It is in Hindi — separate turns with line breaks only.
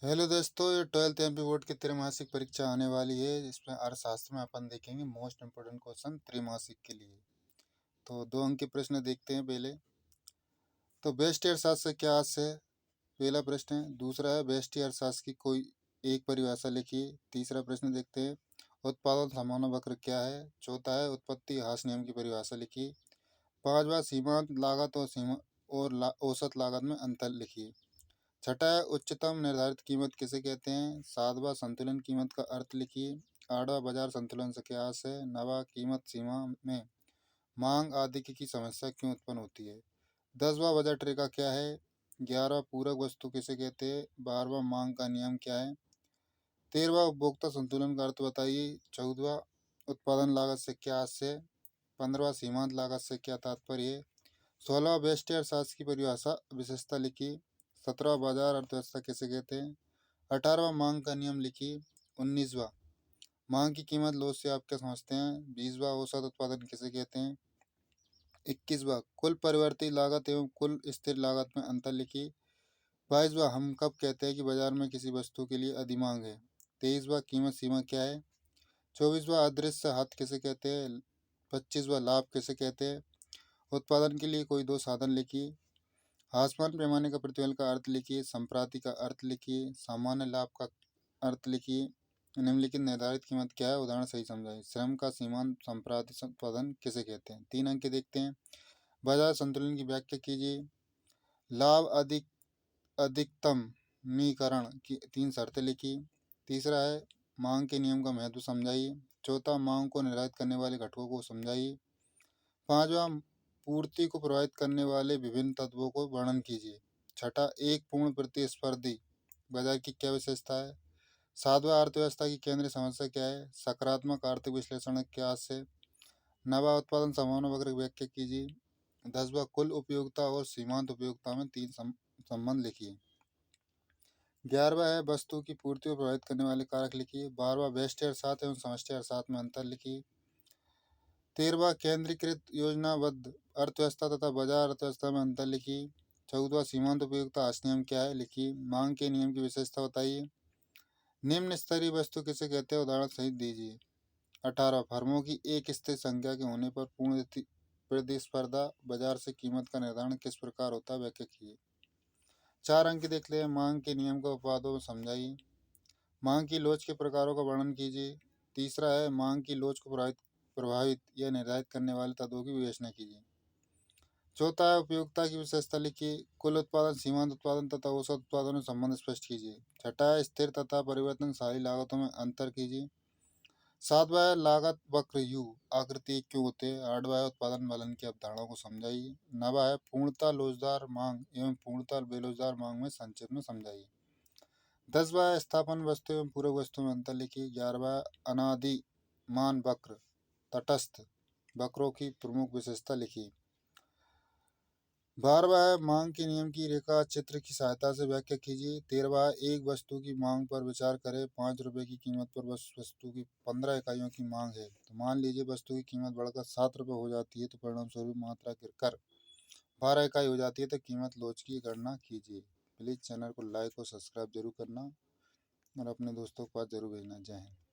हेलो दोस्तों, ये 12th एमपी बोर्ड की त्रैमासिक परीक्षा आने वाली है। इसमें अर्थशास्त्र में अपन देखेंगे मोस्ट इम्पोर्टेंट क्वेश्चन त्रैमासिक के लिए। तो 2 अंक के प्रश्न देखते हैं पहले। तो व्यष्टि अर्थशास्त्र से क्या आशय है? पहला प्रश्न है। दूसरा है व्यष्टि अर्थशास्त्र की कोई एक परिभाषा लिखिए। तीसरा प्रश्न देखते हैं। उत्पादन संभावना वक्र क्या है? चौथा है उत्पत्ति ह्रास नियम की परिभाषा लिखिए। पांचवा सीमांत लागत और औसत लागत में अंतर लिखिए। छठा है उच्चतम निर्धारित कीमत किसे कहते हैं? सातवां संतुलन कीमत का अर्थ लिखिए। आठवां बाजार संतुलन से क्या आशय है? नवा कीमत सीमा में मांग आदि की समस्या क्यों उत्पन्न होती है? 10वां बजट रेखा क्या है? 11वां पूरक वस्तु किसे कहते हैं? 12वां मांग का नियम क्या है? 13वां उपभोक्ता संतुलन का अर्थ बताइए। 14वां उत्पादन लागत से क्या आशय है? 15वां सीमांत लागत से क्या तात्पर्य है? 16वां व्यष्टि अर्थशास्त्र की परिभाषा विशेषता लिखिए। 17वां बाजार अर्थव्यवस्था किसे कहते हैं? 18वां मांग का नियम लिखिए। 19वां मांग की कीमत लोच से आप क्या समझते हैं? 20वां औसत उत्पादन किसे कहते हैं? 21वां कुल परिवर्तित लागत एवं कुल स्थिर लागत में अंतर लिखिए। 22वां हम कब कहते हैं कि बाजार में किसी वस्तु के लिए अधिमांग है? 23वां कीमत सीमा क्या है? 24वां अदृश्य हाथ किसे कहते हैं? 25वां लाभ किसे कहते हैं? उत्पादन के लिए कोई दो साधन लिखिए। आसमान पैमाने का प्रतिफल का अर्थ लिखिए। संप्राति का अर्थ लिखिए। सामान्य लाभ का अर्थ लिखिए। निम्नलिखित निर्धारित कीमत क्या है? उदाहरण सही समझाइए। श्रम का सीमांत संप्राति उत्पादन किसे कहते हैं? 3 अंक के देखते हैं। बाजार संतुलन की व्याख्या कीजिए। लाभ अधिकतमीकरण की 3 शर्तें लिखिए। तीसरा है मांग के नियम का महत्व समझाइए। चौथा मांग को निर्धारित करने वाले घटकों को समझाइए। पांचवा पूर्ति को प्रभावित करने वाले विभिन्न तत्वों को वर्णन कीजिए। छठा एक पूर्ण प्रतिस्पर्धी बाजार की क्या विशेषता है? सातवां अर्थव्यवस्था की केंद्रीय समस्या क्या है? सकारात्मक आर्थिक विश्लेषण क्या से? नवा उत्पादन संभावना वक्र की व्याख्या कीजिए। 10वां कुल उपयोगिता और सीमांत उपयोगिता में 3 संबंध लिखिए। 11वां है वस्तु की पूर्ति को प्रभावित करने वाले कारक लिखिए। 12वां व्यष्टि अर्थशास्त्र एवं समष्टि अर्थशास्त्र में अंतर लिखिए। 13वां केंद्रीकृत योजनाबद्ध अर्थव्यवस्था तथा बाजार अर्थव्यवस्था में अंतर लिखिए। 14वां सीमांत उपयोगिता ह्रास नियम क्या है? लिखिए। मांग के नियम की विशेषता बताइए। निम्न स्तरीय वस्तु किसे कहते हैं? उदाहरण सहित दीजिए। 18 फर्मों की एक स्थिर संख्या के होने पर पूर्ण प्रतिस्पर्धा बाजार से कीमत का निर्धारण किस प्रकार होता है? व्याख्या कीजिए। 4 अंक देख ले। मांग के नियम को अपवादों में समझाइए। मांग की लोच के प्रकारों का वर्णन कीजिए। तीसरा है मांग की लोच को प्रभावित या निर्धारित करने वाले तत्वों की विवेचना कीजिए। चौथा है उपयोगिता की विशेषता लिखिए। कुल उत्पादन, सीमांत उत्पादन तथा औसत उत्पादन में संबंध स्पष्ट कीजिए। छठा है स्थिर तथा परिवर्तनशील लागतों में अंतर कीजिए। सातवां है लागत वक्र यू आकृति क्यों होते हैं? आठवां है उत्पादन बलन की अवधारणाओं को समझाइए। नवा है पूर्णता लोचदार मांग एवं पूर्णता बेलोचदार मांग में संक्षिप्त में समझाइए। 10वां है स्थापन वस्तु एवं पूरक वस्तु में अंतर लिखिए। 11वां अनादिमान वक्र तटस्थ वक्रों की प्रमुख विशेषता लिखिए। 12वां है मांग के नियम की रेखा चित्र की सहायता से व्याख्या कीजिए। 13वां है एक वस्तु की मांग पर विचार करें। 5 रुपए की कीमत पर वस्तु की 15 इकाइयों की मांग है। तो मान लीजिए वस्तु की कीमत बढ़कर 7 रुपए हो जाती है, तो परिणाम स्वरूप मात्रा गिरकर 12 इकाई हो जाती है, तो कीमत लोच की गणना कीजिए। प्लीज़ चैनल को लाइक और सब्सक्राइब जरूर करना और अपने दोस्तों के पास जरूर भेजना। जय हिंद।